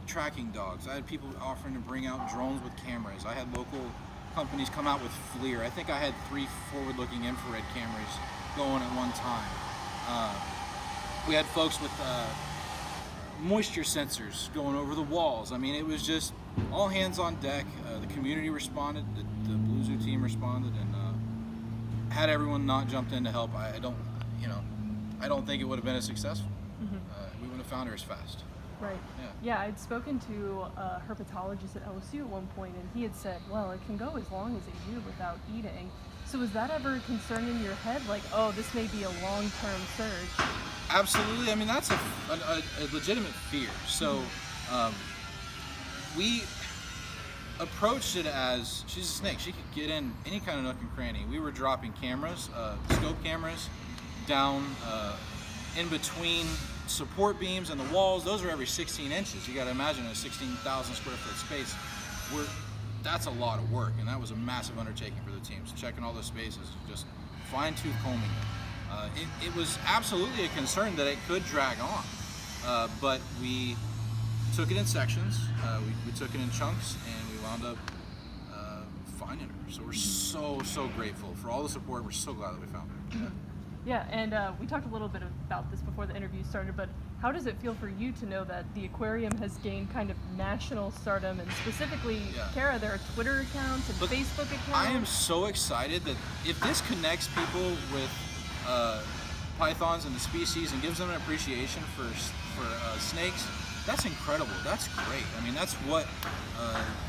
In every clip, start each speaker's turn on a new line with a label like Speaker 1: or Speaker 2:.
Speaker 1: tracking dogs. I had people offering to bring out drones with cameras. I had local companies come out with FLIR. I think I had 3 forward-looking infrared cameras going at one time. We had folks with moisture sensors going over the walls. I mean, it was just all hands on deck. The community responded, the Blue Zoo team responded, and had everyone not jumped in to help, I don't think it would have been as successful. We wouldn't have found her as fast.
Speaker 2: Right. Yeah, I'd spoken to a herpetologist at LSU at one point, and he had said, well, it can go as long as a year without eating. So was that ever a concern in your head? Like, oh, this may be a long-term surge?
Speaker 1: Absolutely. I mean, that's a legitimate fear. So we approached it as, she's a snake. She could get in any kind of nook and cranny. We were dropping cameras, scope cameras, down in between support beams and the walls. Those are every 16 inches. You got to imagine a 16,000 square foot space. That's a lot of work, and that was a massive undertaking for the teams. Checking all those spaces, just fine-tooth combing it. It was absolutely a concern that it could drag on, but we took it in sections. We took it in chunks, and we wound up finding her. So we're so grateful for all the support. We're so glad that we found her.
Speaker 2: Yeah, and we talked a little bit about this before the interview started, but how does it feel for you to know that the aquarium has gained kind of national stardom, and specifically, Kara, there are Twitter accounts and Facebook accounts?
Speaker 1: I am so excited that if this connects people with pythons and the species and gives them an appreciation for snakes, that's incredible. That's great. I mean, that's what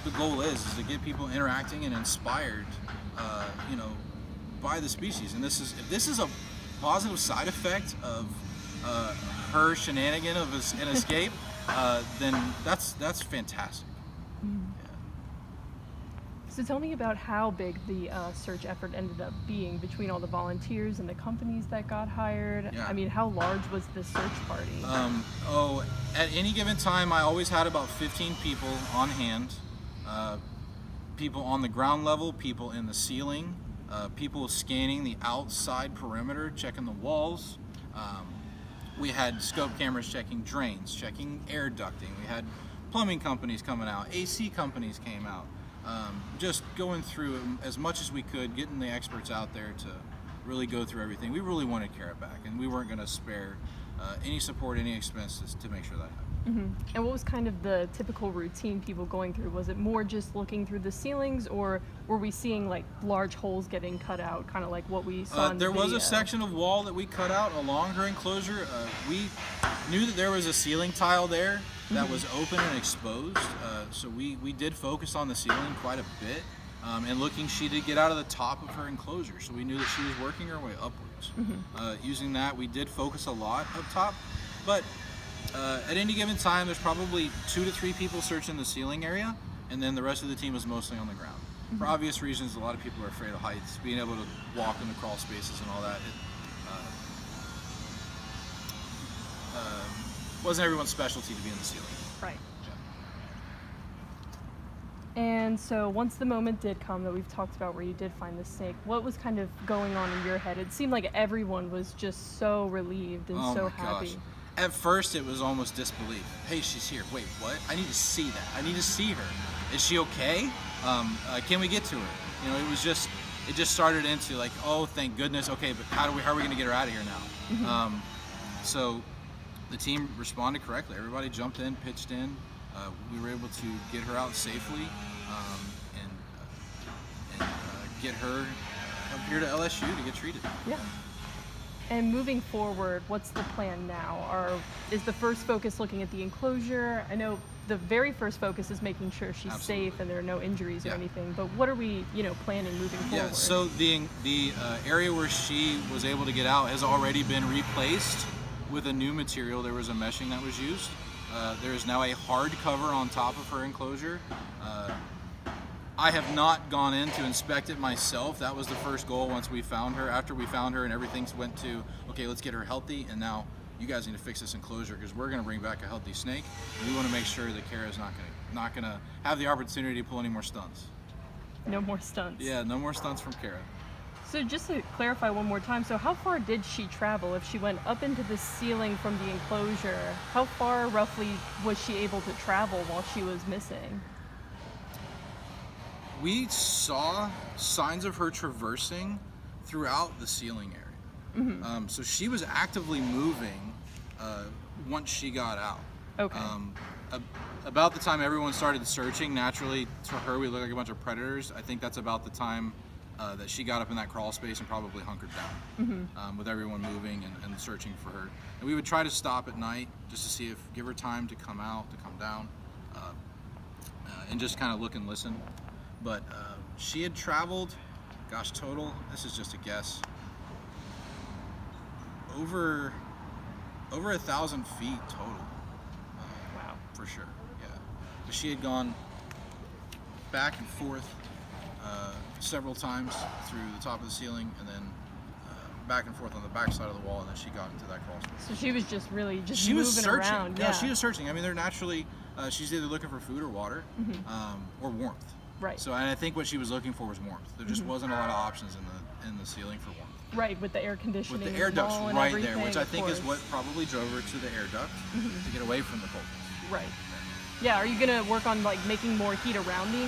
Speaker 1: the goal is to get people interacting and inspired, by the species. And if this is a positive side effect of her shenanigan of an escape, then that's fantastic.
Speaker 2: So tell me about how big the search effort ended up being between all the volunteers and the companies that got hired. I mean, how large was the search party?
Speaker 1: At any given time, I always had about 15 people on hand. People on the ground level, people in the ceiling, people scanning the outside perimeter, checking the walls. We had scope cameras checking drains, checking air ducting. We had plumbing companies coming out, AC companies came out. Just going through as much as we could, getting the experts out there to really go through everything. We really wanted Kara back, and we weren't going to spare any support, any expenses to make sure that happened.
Speaker 2: And what was kind of the typical routine people going through? Was it more just looking through the ceilings, or were we seeing like large holes getting cut out, kind of like what we saw in the
Speaker 1: There
Speaker 2: video?
Speaker 1: was a section of wall that we cut out along her enclosure. We knew that there was a ceiling tile there that was open and exposed, so we did focus on the ceiling quite a bit, and she did get out of the top of her enclosure, so we knew that she was working her way upwards. Using that, we did focus a lot up top, but at any given time, there's probably 2 to 3 people searching the ceiling area, and then the rest of the team is mostly on the ground. For obvious reasons, a lot of people are afraid of heights, being able to walk in the crawl spaces and all that. Wasn't everyone's specialty to be in the ceiling.
Speaker 2: Right. And so once the moment did come that we've talked about where you did find the snake, what was kind of going on in your head? It seemed like everyone was just so relieved and so happy.
Speaker 1: Gosh. At first, it was almost disbelief. Hey, she's here. Wait, what? I need to see that. I need to see her. Is she okay? Can we get to her? It just started into like, oh, thank goodness. Okay, but how are we going to get her out of here now? So the team responded correctly. Everybody jumped in, pitched in. We were able to get her out safely and get her up here to LSU to get treated.
Speaker 2: Yeah. And moving forward, what's the plan now? Is the first focus looking at the enclosure? I know the very first focus is making sure she's safe and there are no injuries or anything, but what are we, planning moving forward?
Speaker 1: Yeah, so the area where she was able to get out has already been replaced with a new material. There was a meshing that was used. There is now a hard cover on top of her enclosure. I have not gone in to inspect it myself. That was the first goal once we found her. After we found her and everything went to, okay, let's get her healthy, and now you guys need to fix this enclosure because we're going to bring back a healthy snake. We want to make sure that Kara's not going to have the opportunity to pull any more stunts.
Speaker 2: No more stunts.
Speaker 1: Yeah, no more stunts from Kara.
Speaker 2: So just to clarify one more time, so how far did she travel? If she went up into the ceiling from the enclosure, how far roughly was she able to travel while she was missing?
Speaker 1: We saw signs of her traversing throughout the ceiling area. So she was actively moving once she got out.
Speaker 2: Okay.
Speaker 1: About the time everyone started searching, naturally, to her, we looked like a bunch of predators. I think that's about the time that she got up in that crawl space and probably hunkered down with everyone moving and searching for her. And we would try to stop at night just to see if, give her time to come out, to come down, and just kind of look and listen. But she had traveled, gosh, total, this is just a guess, over 1,000 feet total.
Speaker 2: Wow.
Speaker 1: For sure, yeah. But she had gone back and forth several times through the top of the ceiling, and then back and forth on the back side of the wall, and then she got into that crawl space.
Speaker 2: So she was just really just
Speaker 1: She
Speaker 2: moving
Speaker 1: was searching.
Speaker 2: around.
Speaker 1: Yeah, she was searching. I mean, they're naturally, she's either looking for food or water, or warmth.
Speaker 2: Right.
Speaker 1: So, and I think what she was looking for was warmth. There just wasn't a lot of options in the ceiling for warmth.
Speaker 2: Right, with the air conditioning.
Speaker 1: With the air ducts
Speaker 2: wall and
Speaker 1: right there,
Speaker 2: everything,
Speaker 1: which I
Speaker 2: of
Speaker 1: think is
Speaker 2: course.
Speaker 1: what probably drove her to the air duct to get away from the cold.
Speaker 2: Right. Yeah, are you gonna work on like making more heat around the